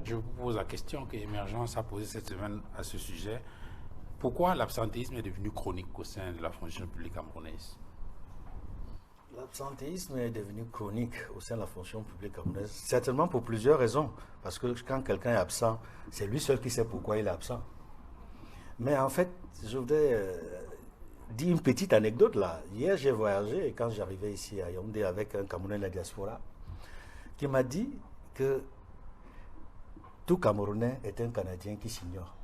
je vous pose la question que Émergence a posée cette semaine à ce sujet. Pourquoi l'absentéisme est devenu chronique au sein de la fonction publique camerounaise? L'absentéisme est devenu chronique au sein de la fonction publique camerounaise, certainement pour plusieurs raisons. Parce que quand quelqu'un est absent, c'est lui seul qui sait pourquoi il est absent. Mais en fait, je voudrais dire une petite anecdote là. Hier, j'ai voyagé et quand j'arrivais ici à Yaoundé avec un Camerounais de la diaspora qui m'a dit que tout Camerounais est un Canadien qui s'ignore.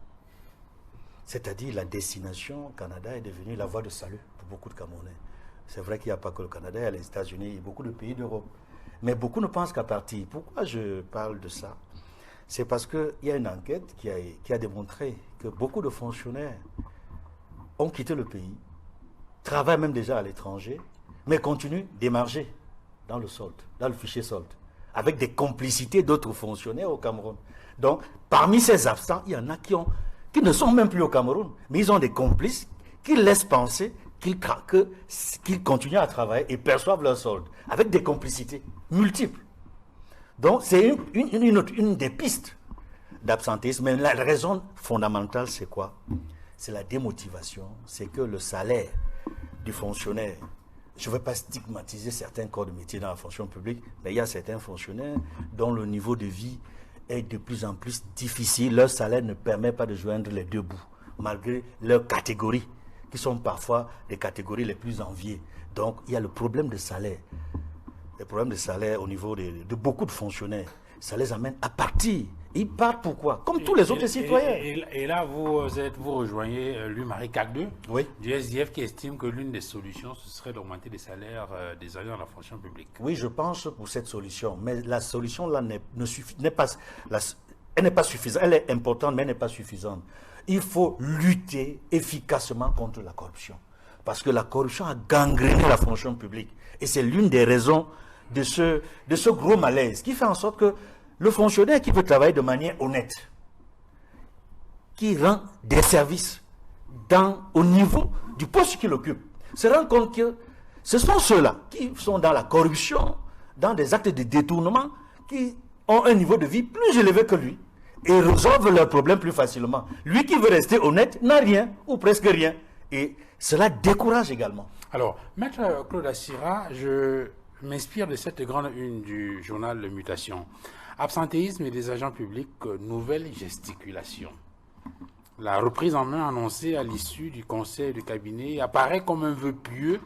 C'est-à-dire la destination Canada est devenue la voie de salut pour beaucoup de Camerounais. C'est vrai qu'il n'y a pas que le Canada, il y a les États-Unis et beaucoup de pays d'Europe. Mais beaucoup ne pensent qu'à partir. Pourquoi je parle de ça? C'est parce qu'il y a une enquête qui a démontré que beaucoup de fonctionnaires ont quitté le pays, travaillent même déjà à l'étranger, mais continuent d'émarger dans le solde, dans le fichier solde, avec des complicités d'autres fonctionnaires au Cameroun. Donc, parmi ces absents, il y en a qui ne sont même plus au Cameroun, mais ils ont des complices qui laissent penser qu'ils continuent à travailler et perçoivent leur solde, avec des complicités multiples. Donc, c'est une des pistes d'absentéisme. Mais la raison fondamentale, c'est quoi? C'est la démotivation, c'est que le salaire du fonctionnaire, je ne veux pas stigmatiser certains corps de métier dans la fonction publique, mais il y a certains fonctionnaires dont le niveau de vie est de plus en plus difficile. Leur salaire ne permet pas de joindre les deux bouts, malgré leurs catégories, qui sont parfois les catégories les plus enviées. Donc, il y a le problème de salaire. Les problèmes de salaire au niveau de beaucoup de fonctionnaires. Ça les amène à partir. Ils partent pourquoi? Comme tous les autres citoyens. Et là, vous rejoignez Louis-Marie Cagdeux, oui, du SDF, qui estime que l'une des solutions, ce serait d'augmenter les salaires des agents de la fonction publique. Oui, je pense pour cette solution. Mais la solution là n'est pas suffisante. Elle est importante, mais elle n'est pas suffisante. Il faut lutter efficacement contre la corruption. Parce que la corruption a gangréné la fonction publique. Et c'est l'une des raisons de ce gros malaise qui fait en sorte que le fonctionnaire qui veut travailler de manière honnête, qui rend des services au niveau du poste qu'il occupe, se rend compte que ce sont ceux-là qui sont dans la corruption, dans des actes de détournement, qui ont un niveau de vie plus élevé que lui et résolvent leurs problèmes plus facilement. Lui qui veut rester honnête n'a rien ou presque rien. Et cela décourage également. Alors, Maître Claude Assira, je m'inspire de cette grande une du journal Le Mutation. Absentéisme des agents publics, nouvelle gesticulation. La reprise en main annoncée à l'issue du conseil de cabinet apparaît comme un vœu pieux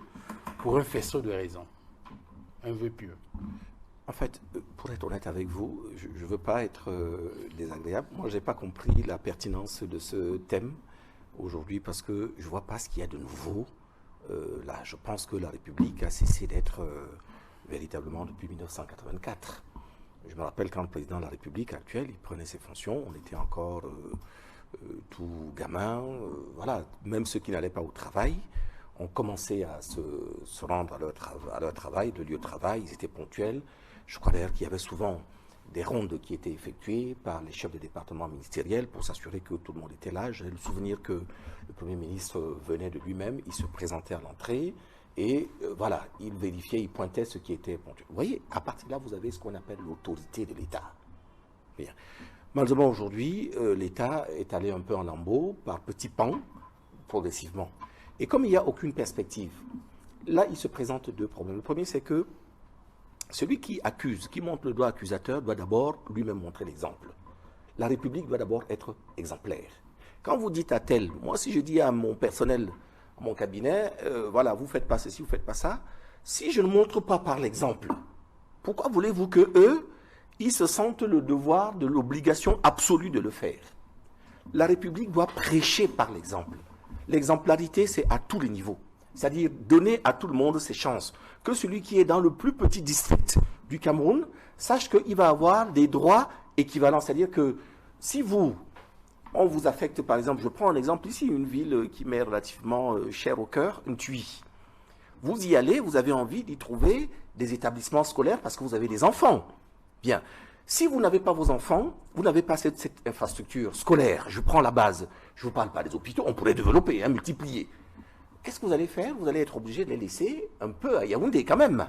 pour un faisceau de raisons. Un vœu pieux. En fait, pour être honnête avec vous, je ne veux pas être désagréable. Moi, je n'ai pas compris la pertinence de ce thème aujourd'hui parce que je ne vois pas ce qu'il y a de nouveau. Là, je pense que la République a cessé d'être véritablement depuis 1984. Je me rappelle quand le président de la République actuel, il prenait ses fonctions, on était encore tout gamin, voilà, même ceux qui n'allaient pas au travail, ont commencé à se rendre à leur travail, le lieu de travail, ils étaient ponctuels. Je crois d'ailleurs qu'il y avait souvent des rondes qui étaient effectuées par les chefs de département ministériels pour s'assurer que tout le monde était là. J'ai le souvenir que le Premier ministre venait de lui-même, il se présentait à l'entrée et voilà, il vérifiait, il pointait ce qui était ponctuel. Vous voyez, à partir de là, vous avez ce qu'on appelle l'autorité de l'État. Bien. Malheureusement, aujourd'hui, l'État est allé un peu en lambeaux, par petits pans, progressivement. Et comme il n'y a aucune perspective, là, il se présente deux problèmes. Le premier, c'est que celui qui accuse, qui montre le doigt accusateur, doit d'abord lui-même montrer l'exemple. La République doit d'abord être exemplaire. Quand vous dites à tel, moi si je dis à mon personnel, à mon cabinet, voilà, vous ne faites pas ceci, vous ne faites pas ça, si je ne montre pas par l'exemple, pourquoi voulez-vous que eux, ils se sentent le devoir de l'obligation absolue de le faire? La République doit prêcher par l'exemple. L'exemplarité, c'est à tous les niveaux. C'est-à-dire donner à tout le monde ses chances. Que celui qui est dans le plus petit district du Cameroun sache qu'il va avoir des droits équivalents. C'est-à-dire que si on vous affecte, par exemple, je prends un exemple ici, une ville qui m'est relativement chère au cœur, Ntui. Vous y allez, vous avez envie d'y trouver des établissements scolaires parce que vous avez des enfants. Bien. Si vous n'avez pas vos enfants, vous n'avez pas cette infrastructure scolaire. Je prends la base. Je ne vous parle pas des hôpitaux, on pourrait développer, multiplier. Qu'est-ce que vous allez faire? Vous allez être obligé de les laisser un peu à Yaoundé quand même,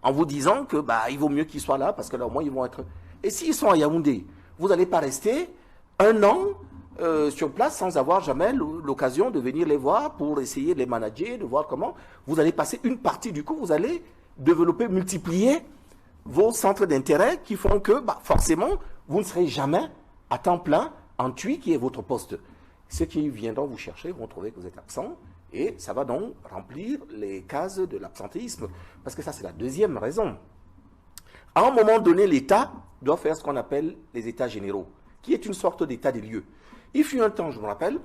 en vous disant que il vaut mieux qu'ils soient là parce que là au moins ils vont être. Et s'ils sont à Yaoundé, Vous n'allez pas rester un an sur place sans avoir jamais l'occasion de venir les voir pour essayer de les manager, de voir comment. Vous allez passer une partie du coup, vous allez développer, multiplier vos centres d'intérêt qui font que forcément, vous ne serez jamais à temps plein en TUI qui est votre poste. Ceux qui viendront vous chercher vont trouver que vous êtes absent et ça va donc remplir les cases de l'absentéisme. Parce que ça, c'est la deuxième raison. À un moment donné, l'État doit faire ce qu'on appelle les états généraux, qui est une sorte d'état des lieux. Il fut un temps, je me rappelle,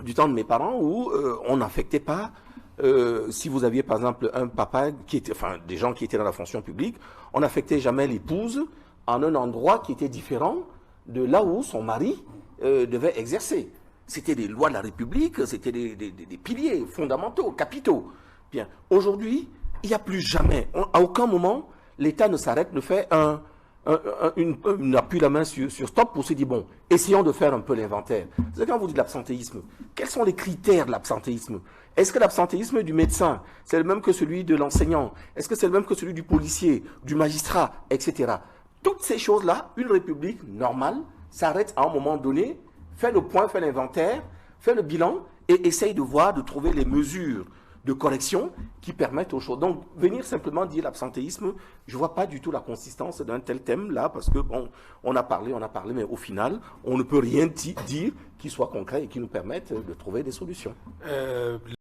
du temps de mes parents où on n'affectait pas, si vous aviez par exemple un papa, des gens qui étaient dans la fonction publique, on n'affectait jamais l'épouse en un endroit qui était différent de là où son mari devait exercer. C'était des lois de la République, c'était des piliers fondamentaux, capitaux. Bien, aujourd'hui, il n'y a plus jamais, à aucun moment, l'État ne s'arrête, ne fait appuie la main sur stop pour se dire, bon, essayons de faire un peu l'inventaire. C'est quand vous dites l'absentéisme, quels sont les critères de l'absentéisme? Est-ce que l'absentéisme du médecin, c'est le même que celui de l'enseignant? Est-ce que c'est le même que celui du policier, du magistrat, etc.? Toutes ces choses-là, une république normale s'arrête à un moment donné, fait le point, fait l'inventaire, fait le bilan et essaye de voir, de trouver les mesures de correction qui permettent aux choses. Donc, venir simplement dire l'absentéisme, je ne vois pas du tout la consistance d'un tel thème là, parce que, bon, on a parlé, mais au final, on ne peut rien dire qui soit concret et qui nous permette de trouver des solutions.